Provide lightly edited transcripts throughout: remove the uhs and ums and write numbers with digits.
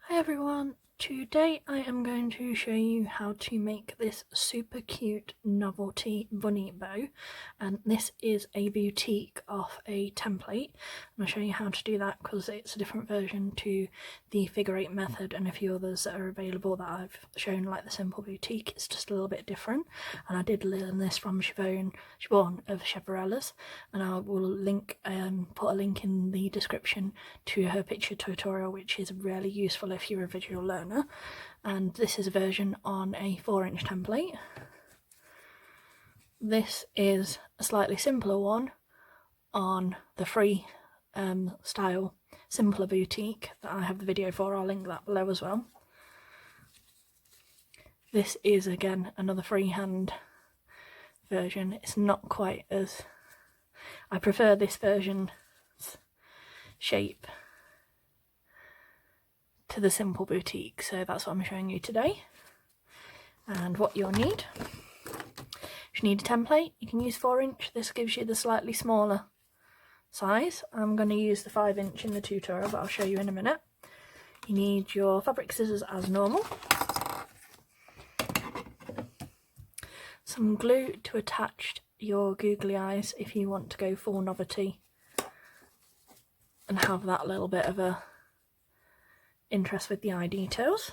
Hi everyone, today I am going to show you how to make this super cute novelty bunny bow, and this is a boutique off a template. I'm going to show you how to do that because it's a different version to the figure eight method and a few others that are available that I've shown, like the simple boutique. It's just a little bit different, and I did learn this from Siobhan of Chevarella's, and I will link put a link in the description to her picture tutorial, which is really useful if you're a visual learner. And this is a version on a 4-inch template. This is a slightly simpler one on the free style simpler boutique that I have the video for. I'll link that below as well. This is again another freehand version. It's not quite as, I prefer this version's shape to the simple boutique, so that's what I'm showing you today. And what you'll need, if you need a template, you can use 4-inch. This gives you the slightly smaller size. I'm going to use the 5-inch in the tutorial, but I'll show you in a minute. You need your fabric scissors as normal, some glue to attach your googly eyes if you want to go full novelty and have that little bit of a interest with the eye details.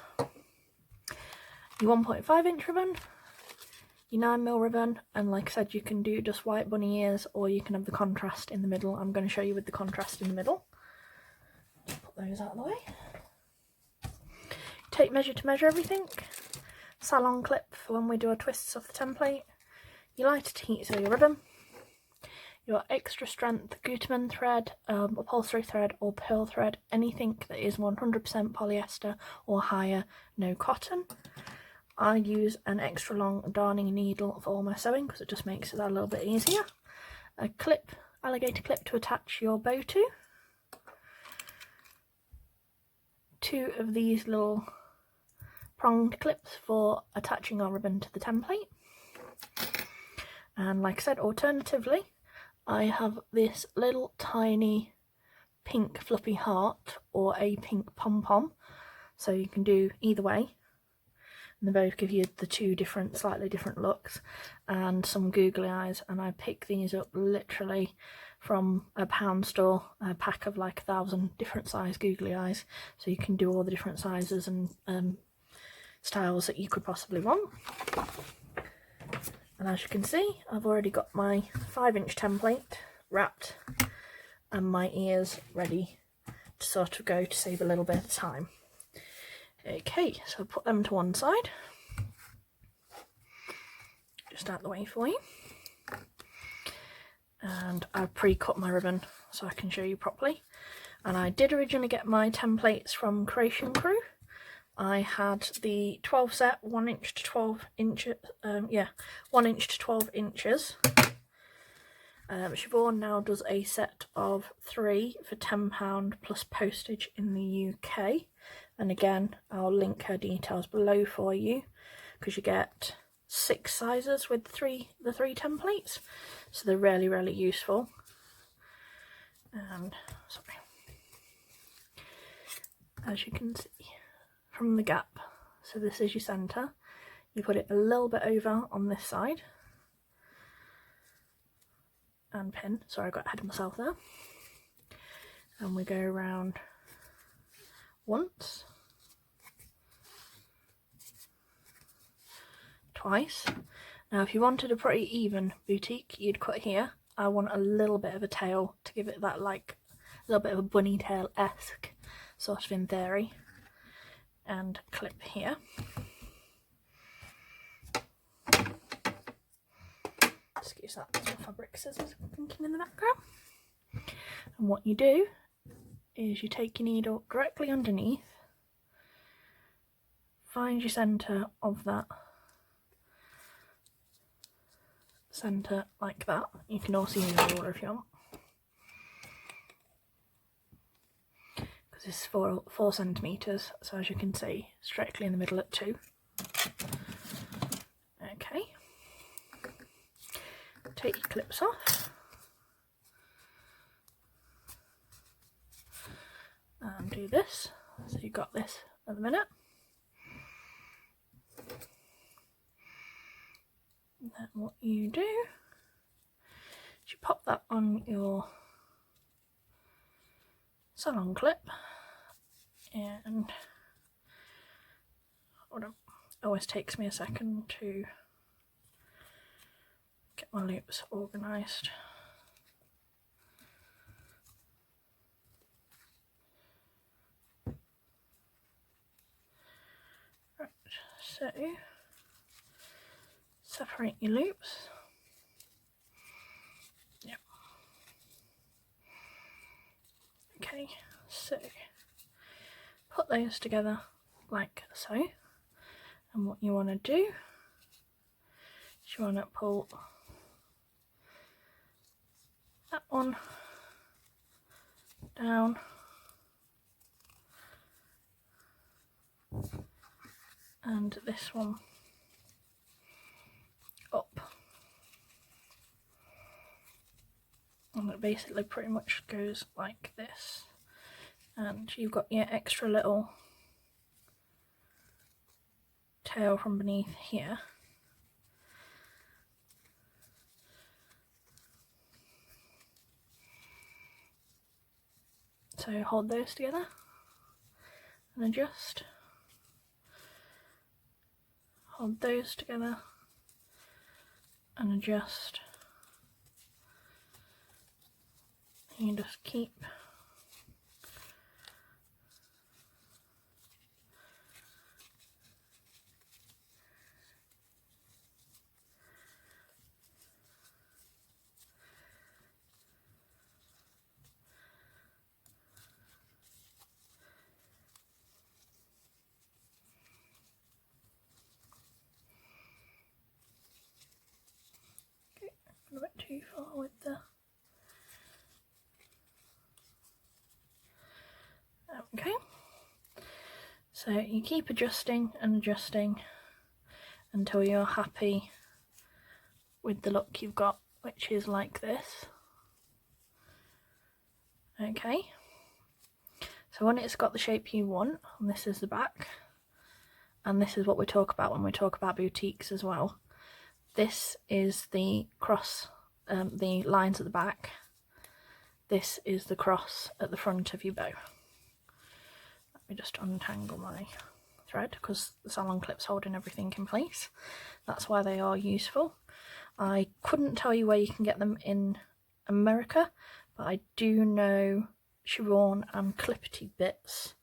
Your 1.5-inch ribbon, your 9mm ribbon, and like I said, you can do just white bunny ears or you can have the contrast in the middle. I'm going to show you with the contrast in the middle. Just put those out of the way. Tape measure to measure everything. Salon clip for when we do our twists off the template. Your lighter to heat seal your ribbon. Your extra strength Goodband thread, upholstery thread or pearl thread, anything that is 100% polyester or higher, no cotton. I use an extra long darning needle for all my sewing because it just makes it a little bit easier. A clip, alligator clip to attach your bow to. 2 of these little pronged clips for attaching our ribbon to the template. And like I said, alternatively, I have this little tiny pink fluffy heart or a pink pom-pom, so you can do either way, and they both give you the 2 different, slightly different looks, and some googly eyes. And I pick these up literally from a pound store, a pack of like 1,000 different size googly eyes, so you can do all the different sizes and styles that you could possibly want. And as you can see, I've already got my 5-inch template wrapped and my ears ready to sort of go to save a little bit of time. Okay, so I'll put them to one side, just out the way for you. And I've pre-cut my ribbon so I can show you properly. And I did originally get my templates from Creation Crew. I had the 12 set, 1 inch to 12 inches, 1 inch to 12 inches. Siobhan now does a set of 3 for £10 plus postage in the UK. And again, I'll link her details below for you because you get 6 sizes with the three templates. So they're really, really useful. And sorry, as you can see from the gap, so this is your centre, you put it a little bit over on this side and pin. Sorry, I got ahead of myself there. And we go around once, twice. Now if you wanted a pretty even boutique, you'd cut here. I want a little bit of a tail to give it that like a little bit of a bunny tail-esque sort of in theory. And clip here. Excuse that, there's my fabric scissors thinking in the background. And what you do is you take your needle directly underneath, find your centre of that centre like that. You can also use a ruler if you want, because this is 4 centimetres, so as you can see, it's directly in the middle at 2. Okay, take your clips off and do this. So you've got this at the minute. And then what you do is you pop that on your salon clip, and hold on, it always takes me a second to get my loops organised. Right, so separate your loops. Yep. Okay, so put those together like so, and what you want to do is you want to pull that one down and this one up, and it basically pretty much goes like this, and you've got your extra little tail from beneath here. So hold those together and adjust. Hold those together and adjust. And you just keep a bit too far with the... Okay, so you keep adjusting and adjusting until you're happy with the look you've got, which is like this. Okay, so when it's got the shape you want, and this is the back, and this is what we talk about when we talk about boutiques as well. This is the cross, the lines at the back. This is the cross at the front of your bow. Let me just untangle my thread because the salon clip's holding everything in place. That's why they are useful. I couldn't tell you where you can get them in America, but I do know Siobhan and Clippity Bits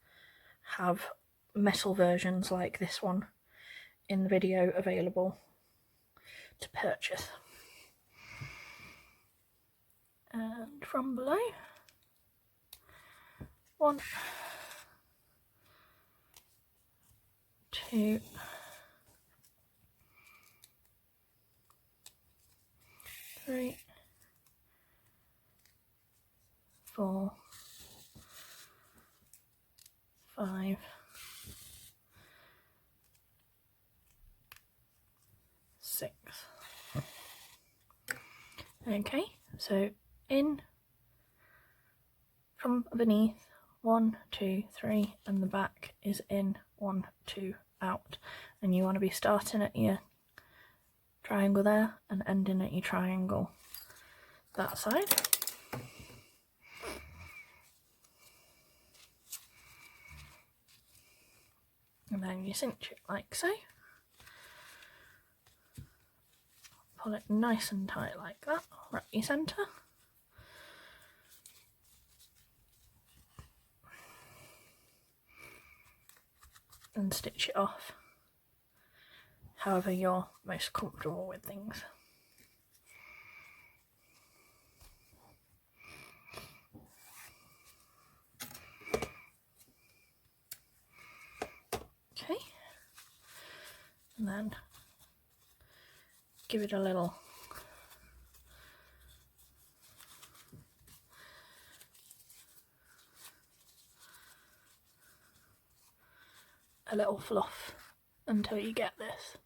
have metal versions like this one in the video available to purchase. And from below, 1, 2, 3, 4, 5, 6. Okay, so in from beneath, 1, 2, 3, and the back is in, 1, 2, out, and you want to be starting at your triangle there and ending at your triangle that side. And then you cinch it like so. Pull it nice and tight like that. Wrap your centre. And stitch it off however you're most comfortable with things. Okay, and then give it a little fluff until you get this.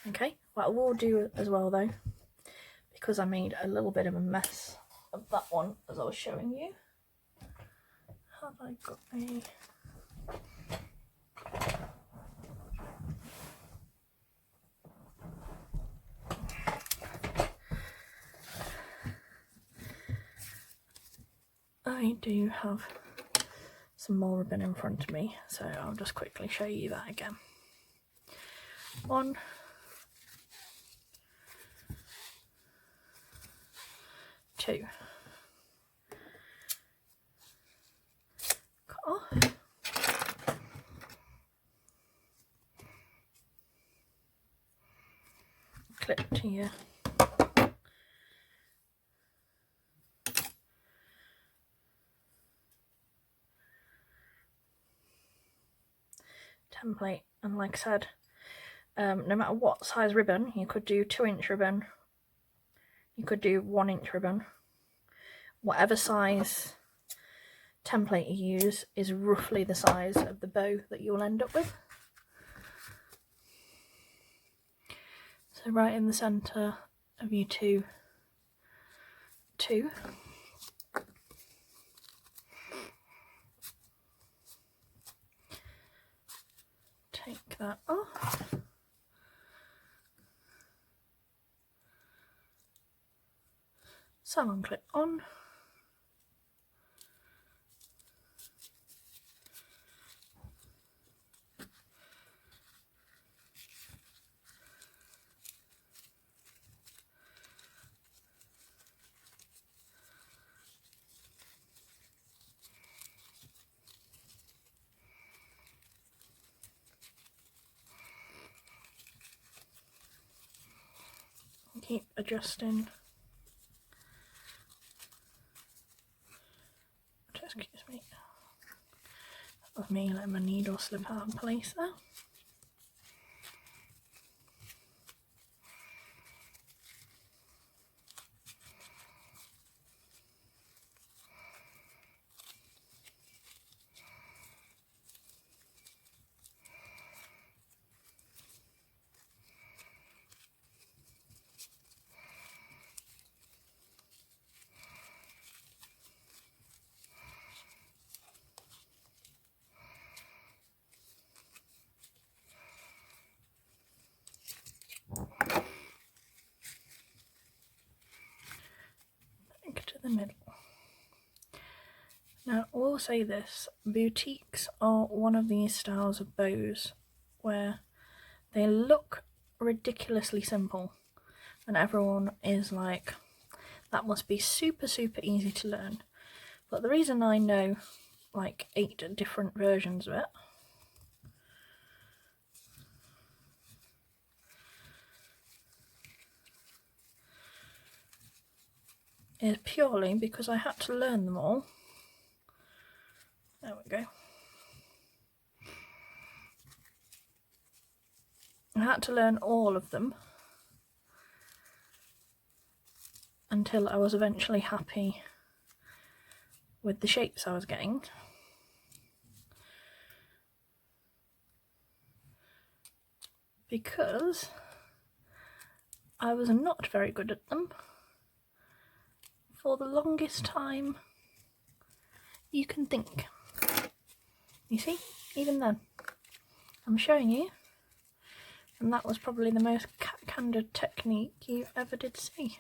Okay, what I will do as well though, because I made a little bit of a mess of that one as I was showing you, have I got a... I do have some more ribbon in front of me, so I'll just quickly show you that again. 1, 2. Cut off. Clip to your template, and like I said, no matter what size ribbon, you could do 2-inch ribbon, you could do 1-inch ribbon, whatever size template you use is roughly the size of the bow that you'll end up with. So right in the centre of your 2, take that off. Salon clip on. Keep adjusting. Excuse me. Of me letting my needle slip out of place there. To the middle. Now, I will say this, boutiques are one of these styles of bows where they look ridiculously simple and everyone is like, that must be super easy to learn. But the reason I know like 8 different versions of it is purely because I had to learn them all. There we go. I had to learn all of them until I was eventually happy with the shapes I was getting. Because I was not very good at them for the longest time you can think. You see, even then, I'm showing you, and that was probably the most candid technique you ever did see.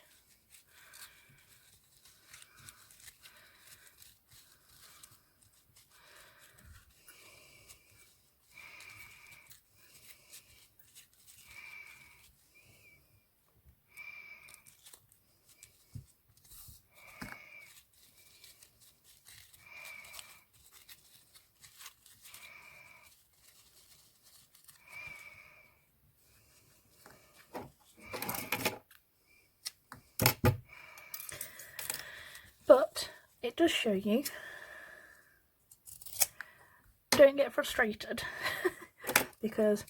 But it does show you, don't get frustrated because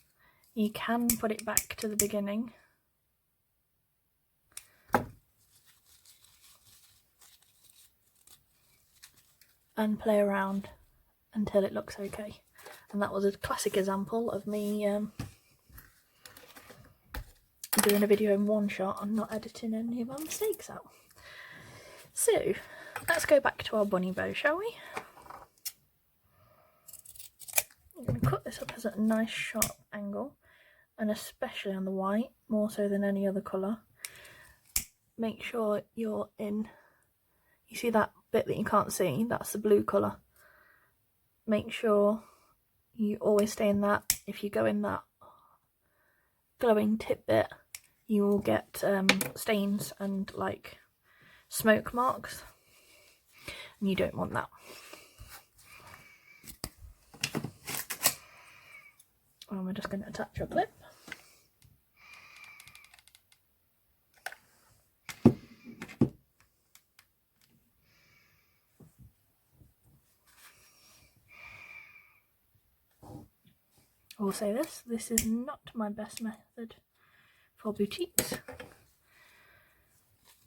you can put it back to the beginning and play around until it looks okay. And that was a classic example of me doing a video in one shot and not editing any of our mistakes out. So let's go back to our bunny bow, shall we? I'm going to cut this up as a nice sharp angle, and especially on the white, more so than any other colour. Make sure you're in, you see that bit that you can't see, that's the blue colour. Make sure you always stay in that. If you go in that glowing tip bit, you will get stains and like smoke marks, and you don't want that. And we're just going to attach your clip. I will say this is not my best method for boutiques,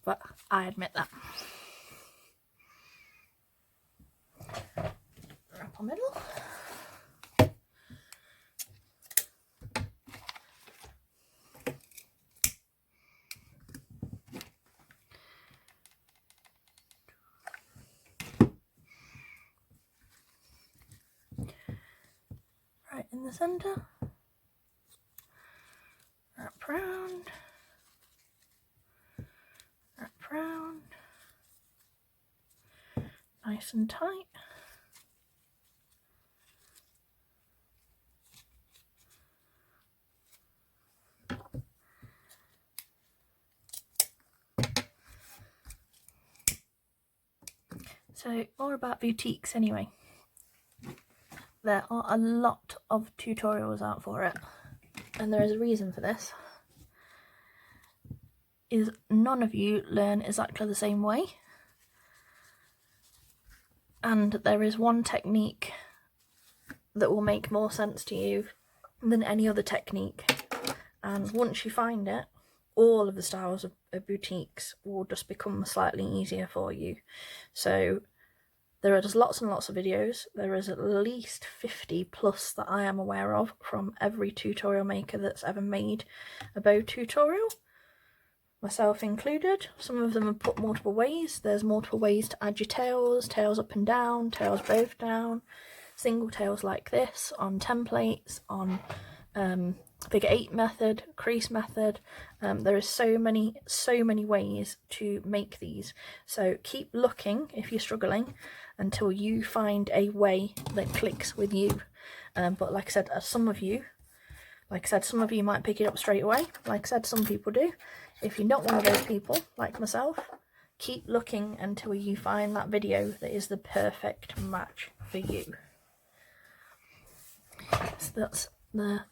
but I admit that. Wrap our middle. Right in the centre. Wrap round. Wrap round. Nice and tight. So more about boutiques anyway. There are a lot of tutorials out for it, and there is a reason for this. Is none of you learn exactly the same way, and there is one technique that will make more sense to you than any other technique, and once you find it, all of the styles of boutiques will just become slightly easier for you. So there are just lots and lots of videos. There is at least 50 plus that I am aware of from every tutorial maker that's ever made a bow tutorial, myself included. Some of them have put multiple ways. There's multiple ways to add your tails, tails up and down, tails both down, single tails like this, on templates, on figure 8 method, crease method. There is so many ways to make these. So keep looking if you're struggling until you find a way that clicks with you. But like I said, some of you might pick it up straight away. Like I said, some people do. If you're not one of those people, like myself, keep looking until you find that video that is the perfect match for you. So that's the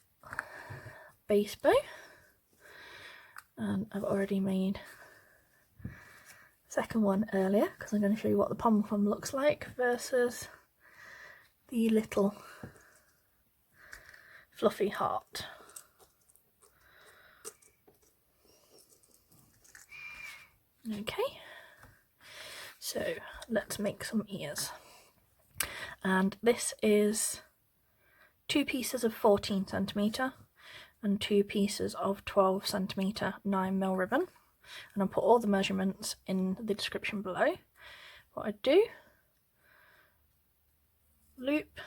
base bow, and I've already made the second one earlier because I'm going to show you what the pom-pom looks like versus the little fluffy heart. Okay, so let's make some ears, and this is 2 pieces of 14cm and 2 pieces of 12cm 9mm ribbon, and I'll put all the measurements in the description below. What I do, loop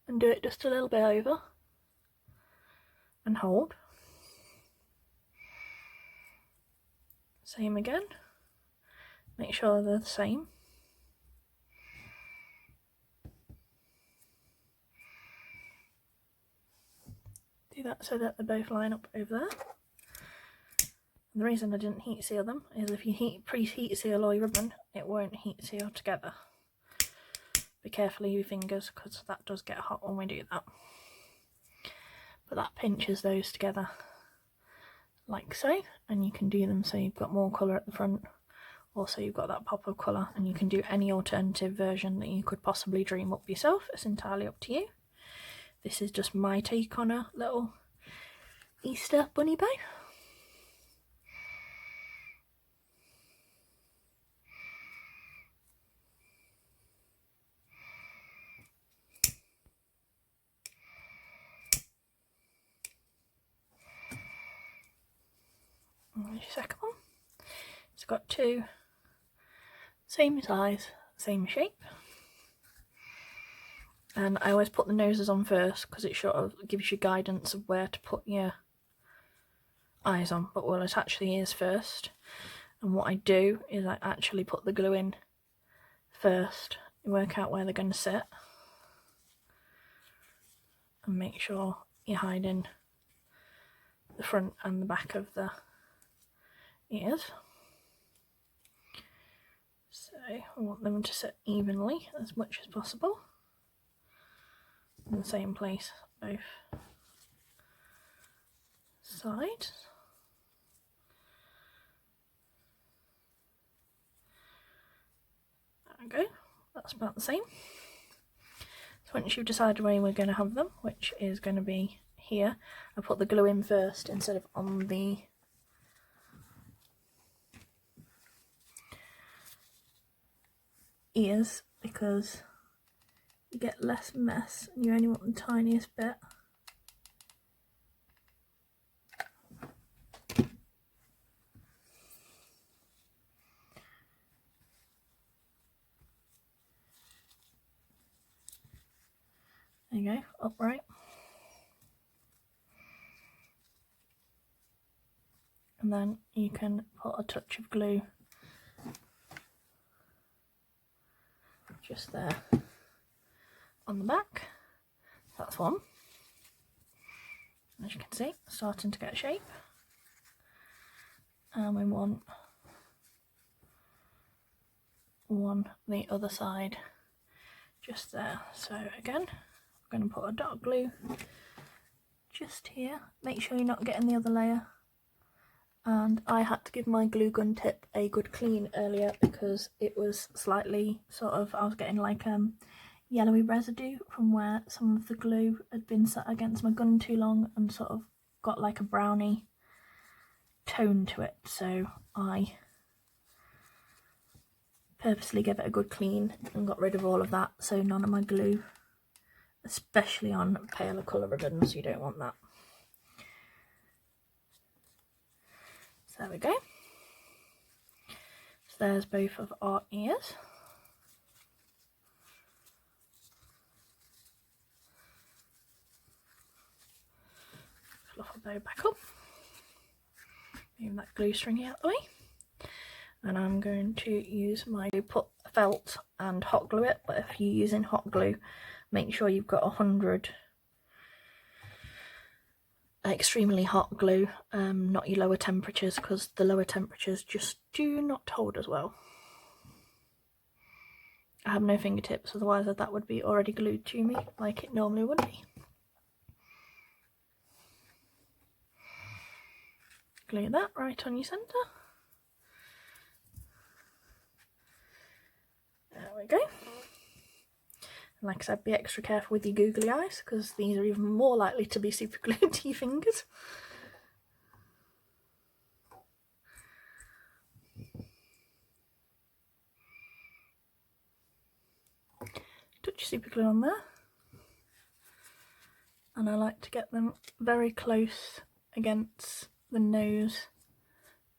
and do it just a little bit over and hold. Same again, make sure they're the same. Do that so that they both line up over there. And the reason I didn't heat seal them is if you pre-heat seal all your ribbon, it won't heat seal together. Be careful of your fingers because that does get hot when we do that. But that pinches those together like so, and you can do them so you've got more colour at the front, also you've got that pop of colour, and you can do any alternative version that you could possibly dream up yourself. It's entirely up to you. This is just my take on a little Easter bunny bow. And there's your second one. It's got 2 same size, same shape. And I always put the noses on first because it sort of gives you guidance of where to put your eyes on, but we'll attach the ears first. And what I do is I actually put the glue in first you work out where they're going to sit and make sure you're hiding the front and the back of the ears. So we want them to sit evenly as much as possible in the same place both sides. There we go, that's about the same. So once you've decided where we're going to have them, which is going to be here, I put the glue in first instead of on the ears, because you get less mess and you only want the tiniest bit. There you go, upright. And then you can put a touch of glue just there on the back. That's one. As you can see, starting to get shape. And we want one the other side just there. So again, I'm going to put a dot of glue just here. Make sure you're not getting the other layer. And I had to give my glue gun tip a good clean earlier because it was slightly I was getting like yellowy residue from where some of the glue had been sat against my gun too long and sort of got like a brownie tone to it. So I purposely gave it a good clean and got rid of all of that, so none of my glue, especially on paler colour ribbons, you don't want that. So there we go. So there's both of our ears. Fluff our bow back up. Move that glue string out of the way. And I'm going to use my put felt and hot glue it, but if you're using hot glue, make sure you've got 100 extremely hot glue, not your lower temperatures, because the lower temperatures just do not hold as well. I have no fingertips, otherwise that would be already glued to me like it normally would be. Glue that right on your centre. There we go. And like I said, be extra careful with your googly eyes, because these are even more likely to be super glued to your fingers. Touch your super glue on there. And I like to get them very close against the nose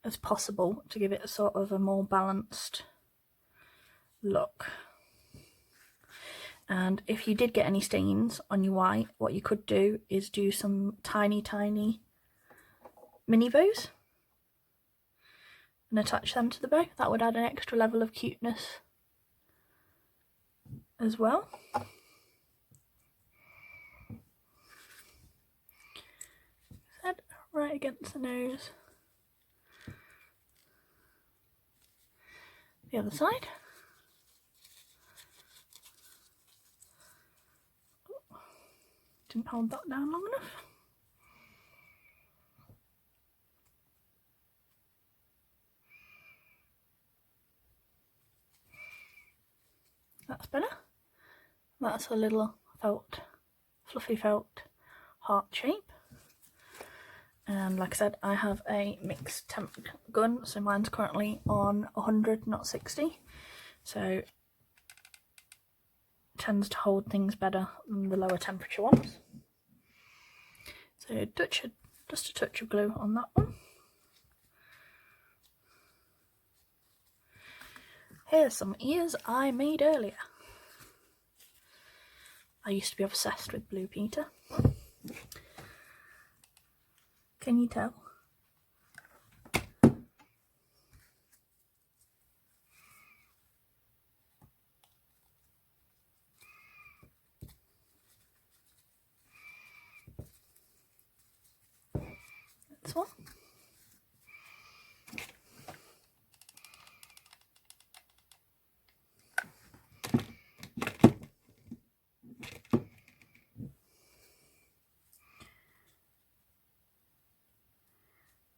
as possible to give it a sort of a more balanced look. And if you did get any stains on your white, what you could do is do some tiny mini bows and attach them to the bow. That would add an extra level of cuteness as well. Head right against the nose. The other side. Didn't hold that down long enough. That's better. That's a little fluffy felt heart shape. And like I said, I have a mixed temp gun, so mine's currently on 100, not 60. So it tends to hold things better than the lower temperature ones. So just a touch of glue on that one. Here's some ears I made earlier. I used to be obsessed with Blue Peter. Can you tell? this one.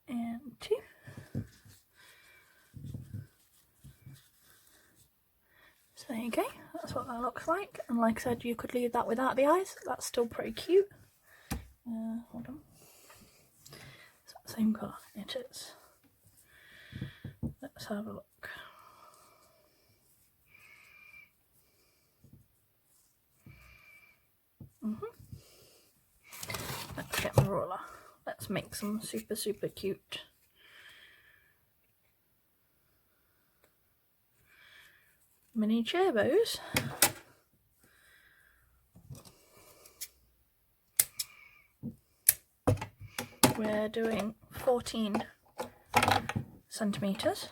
And 2. So there you go, that's what that looks like. And like I said, you could leave that without the eyes, that's still pretty cute. Hold on. It's the same colour, it is. Let's have a look. Let's get my ruler. Let's make some super cute mini chair bows. We're doing 14 centimetres.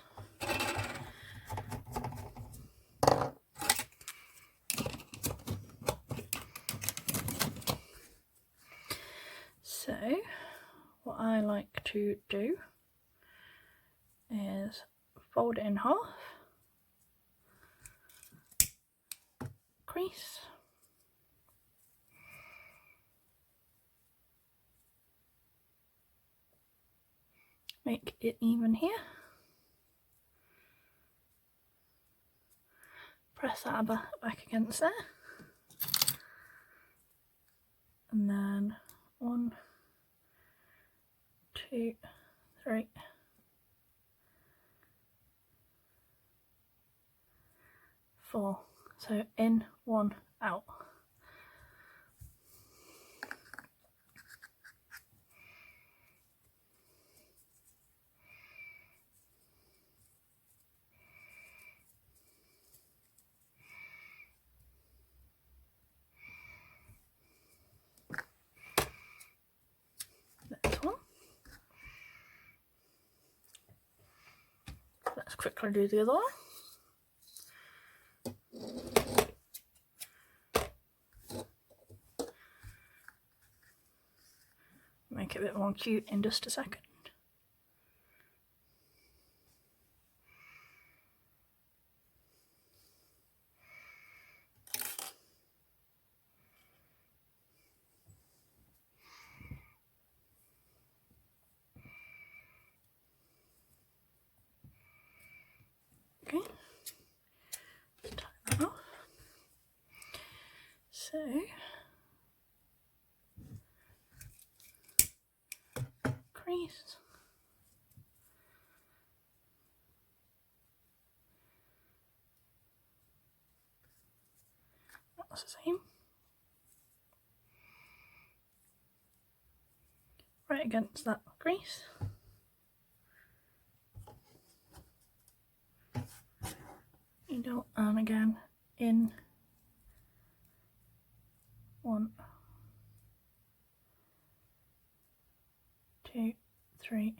So what I like to do is fold it in half, crease, make it even here, press that back against there, and then 1, 2, 3, 4. So in, 1, out. This one. Let's quickly do the other one. Make it a bit more cute in just a second. Okay, let's tie that off. So crease, that's the same, right against that crease, needle, and again in, 1, 2, 3,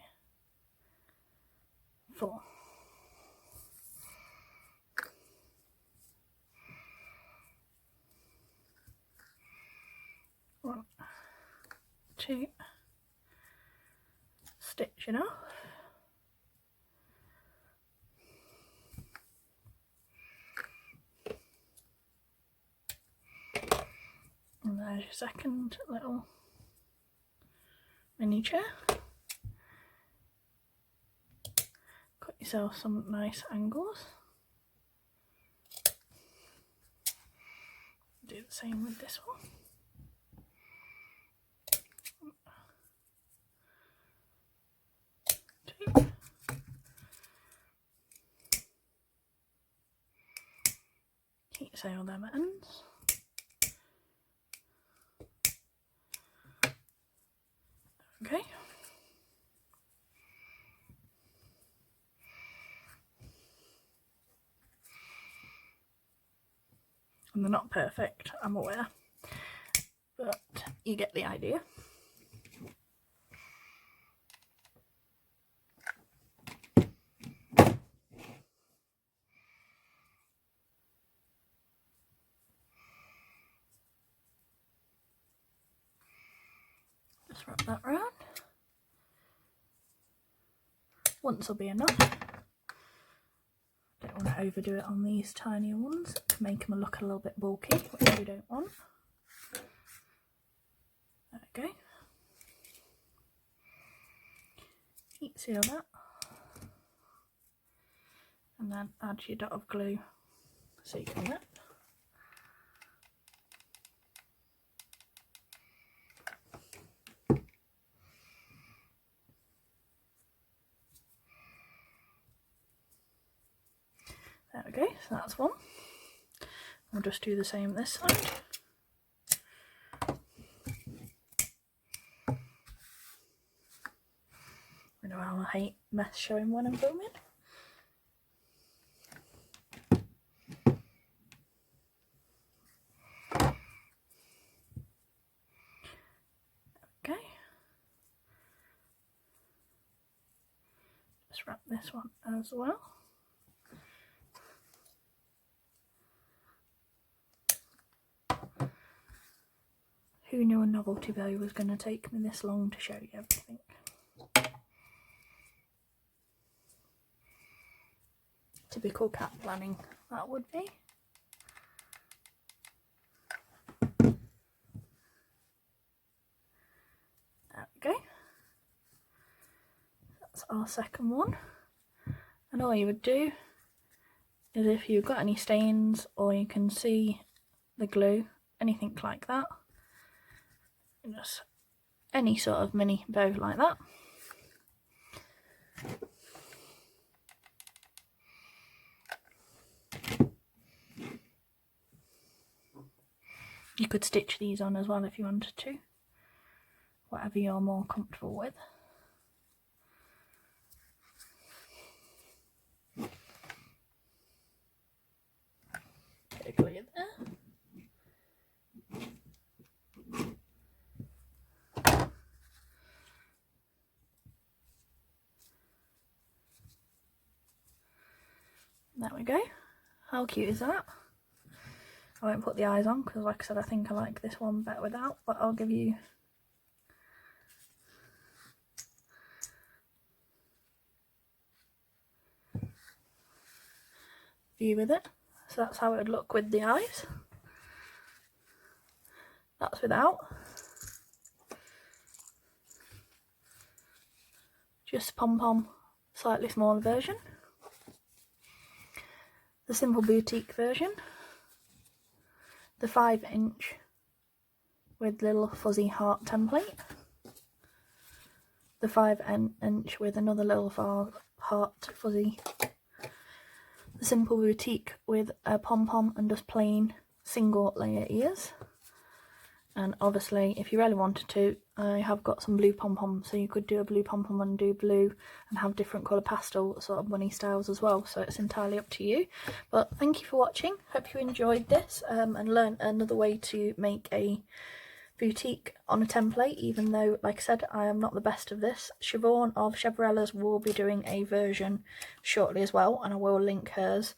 4. 1, 2, stitch it off. And there's your second little mini chair. Cut yourself some nice angles. Do the same with this one. Two. Keep say all them ends. Okay. And they're not perfect, I'm aware, but you get the idea. Just wrap that round. Once will be enough. Don't want to overdo it on these tinier ones to make them look a little bit bulky, which we don't want. There we go. Heat seal that. And then add your dot of glue so you can whip. There we go, so that's one. We'll just do the same this side. You know how I hate mess showing when I'm filming. Okay. Just wrap this one as well. Who knew a novelty bow was going to take me this long to show you everything? Typical cat planning, that would be. There we go. That's our second one. And all you would do is, if you've got any stains or you can see the glue, anything like that, just any sort of mini bow like that. You could stitch these on as well if you wanted to, whatever you're more comfortable with. Bit of glue there. There we go. How cute is that? I won't put the eyes on because, like I said, I think I like this one better without, but I'll give you a view with it. So that's how it would look with the eyes. That's without. Just pom-pom, slightly smaller version. The simple boutique version. The 5-inch with little fuzzy heart template. The 5-inch with another little heart fuzzy. The simple boutique with a pom-pom and just plain single layer ears. And obviously, if you really wanted to, I have got some blue pom-poms, so you could do a blue pom-pom and do blue and have different colour pastel sort of bunny styles as well, so it's entirely up to you. But thank you for watching. Hope you enjoyed this and learned another way to make a boutique on a template, even though, like I said, I am not the best of this. Siobhan of Cheverella's will be doing a version shortly as well, and I will link hers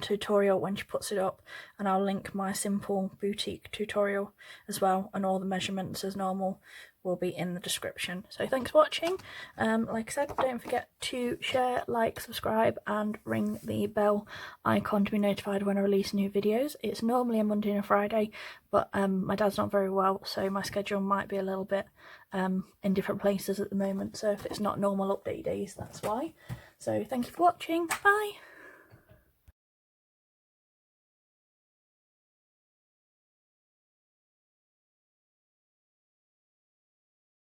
tutorial when she puts it up, and I'll link my simple boutique tutorial as well, and all the measurements as normal will be in the description. So thanks for watching. Like I said, don't forget to share, like, subscribe and ring the bell icon to be notified when I release new videos. It's normally a Monday and a Friday, but my dad's not very well, so my schedule might be a little bit in different places at the moment, so if it's not normal update days, that's why. So thank you for watching. Bye.